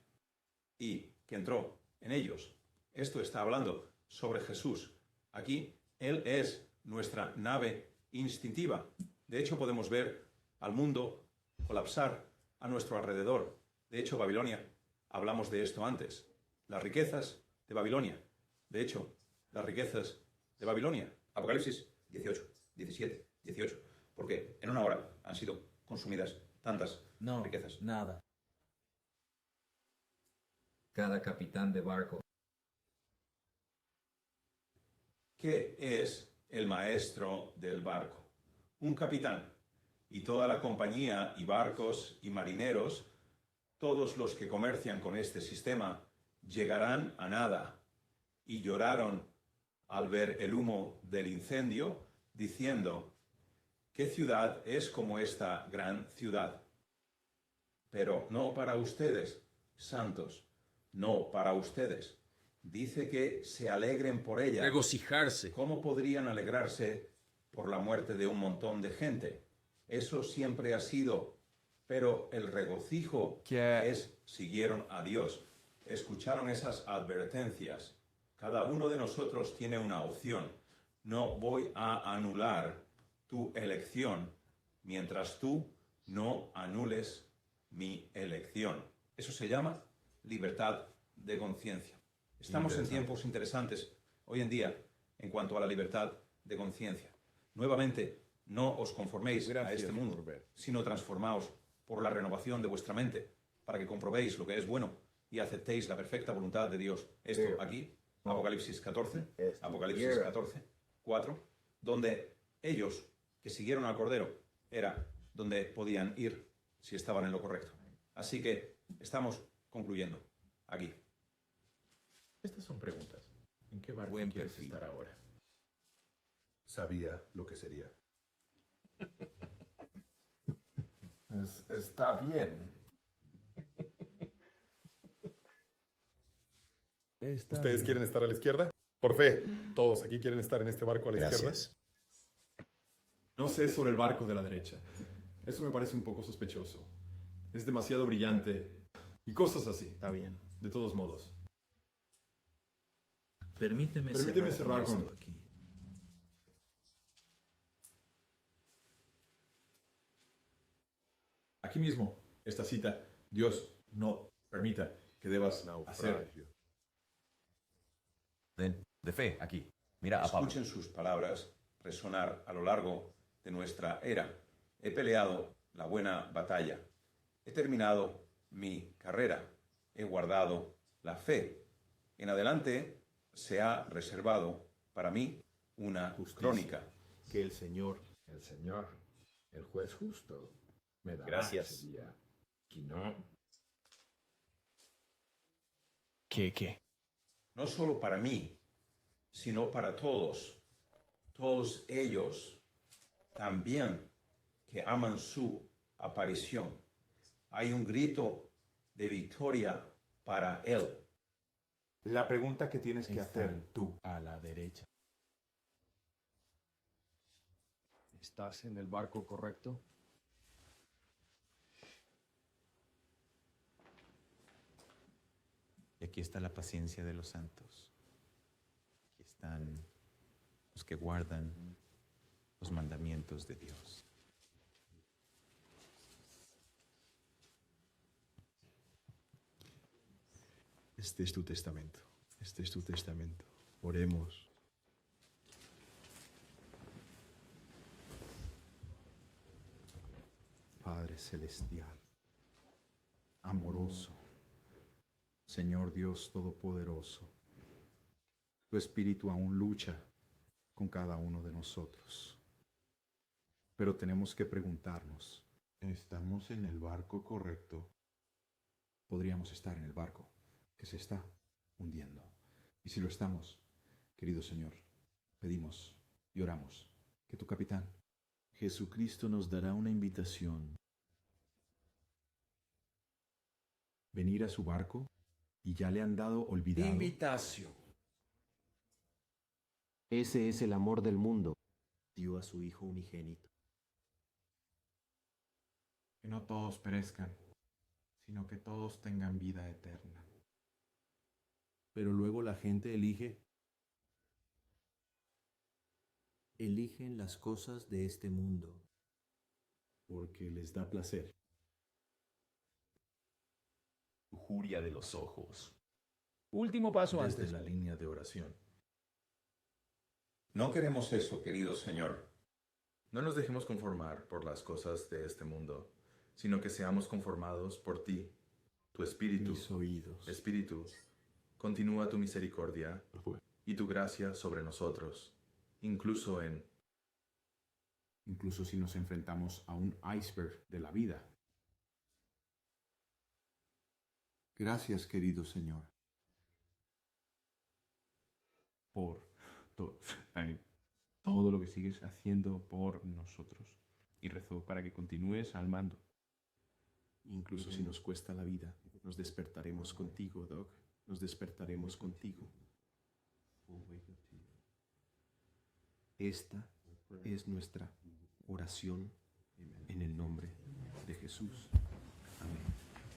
y que entró en ellos. Esto está hablando sobre Jesús. Aquí Él es nuestra nave instintiva. De hecho, podemos ver al mundo colapsar a nuestro alrededor. De hecho, Babilonia, hablamos de esto antes. Las riquezas de Babilonia. De hecho, las riquezas de Babilonia. Apocalipsis 18, 17, 18. Porque en una hora han sido consumidas tantas riquezas. Nada. Cada capitán de barco. ¿Qué es el maestro del barco? Un capitán. Y toda la compañía y barcos y marineros, todos los que comercian con este sistema, llegarán a nada. Y lloraron al ver el humo del incendio, diciendo, ¿qué ciudad es como esta gran ciudad? Pero no para ustedes, santos, no para ustedes. Dice que se alegren por ella. Regocijarse. ¿Cómo podrían alegrarse por la muerte de un montón de gente? Eso siempre ha sido. Pero el regocijo siguieron a Dios. Escucharon esas advertencias. Cada uno de nosotros tiene una opción. No voy a anular tu elección mientras tú no anules mi elección. Eso se llama libertad de conciencia. Estamos en tiempos interesantes hoy en día en cuanto a la libertad de conciencia. Nuevamente, no os conforméis a este mundo, sino transformaos por la renovación de vuestra mente, para que comprobéis lo que es bueno y aceptéis la perfecta voluntad de Dios. Esto aquí, Apocalipsis 14, Apocalipsis 14, 4, donde ellos que siguieron al Cordero era donde podían ir si estaban en lo correcto. Así que estamos concluyendo aquí. Estas son preguntas. ¿En qué barco Buen quieres perfil. estar ahora? Sabía lo que sería. Está bien. ¿Ustedes quieren estar a la izquierda? Por fe, todos aquí quieren estar en este barco a la izquierda. No sé sobre el barco de la derecha. Eso me parece un poco sospechoso. Es demasiado brillante y cosas así. Está bien. De todos modos. Permíteme cerrar con esto aquí. aquí mismo, esta cita. Dios no permita que debas hacer. De fe, aquí. Mira a Pablo. Escuchen sus palabras resonar a lo largo de nuestra era. He peleado la buena batalla. He terminado mi carrera. He guardado la fe. En adelante se ha reservado para mí una crónica. Que el Señor, el juez justo, me dará Gracias. ese día. Y no. ¿Qué? No solo para mí, sino para todos. Todos ellos también que aman su aparición. Hay un grito de victoria para él. La pregunta que tienes que hacer tú a la derecha. ¿Estás en el barco correcto? Y aquí está la paciencia de los santos. Aquí están los que guardan los mandamientos de Dios. Este es tu testamento. Este es tu testamento. Oremos. Padre Celestial, amoroso, Señor Dios Todopoderoso, tu Espíritu aún lucha con cada uno de nosotros. Pero tenemos que preguntarnos, ¿estamos en el barco correcto? podríamos estar en el barco que se está hundiendo. Y si lo estamos, querido Señor, pedimos y oramos que tu capitán, Jesucristo nos dará una invitación. venir a su barco y ya le han dado olvidado. Invitación. Ese es el amor del mundo. Dio a su Hijo unigénito. Que no todos perezcan, sino que todos tengan vida eterna. Pero luego la gente elige. Eligen las cosas de este mundo. Porque les da placer. Lujuria de los ojos. Último paso Desde antes. la línea de oración. No queremos eso, querido Señor. No nos dejemos conformar por las cosas de este mundo, sino que seamos conformados por ti, tu Espíritu. Mis oídos. Espíritu, continúa tu misericordia y tu gracia sobre nosotros, incluso si nos enfrentamos a un iceberg de la vida. Gracias, querido Señor. por todo lo que sigues haciendo por nosotros. Y rezo para que continúes al mando. Incluso si nos cuesta la vida, nos despertaremos contigo, Doc. Nos despertaremos contigo. Esta es nuestra oración en el nombre de Jesús.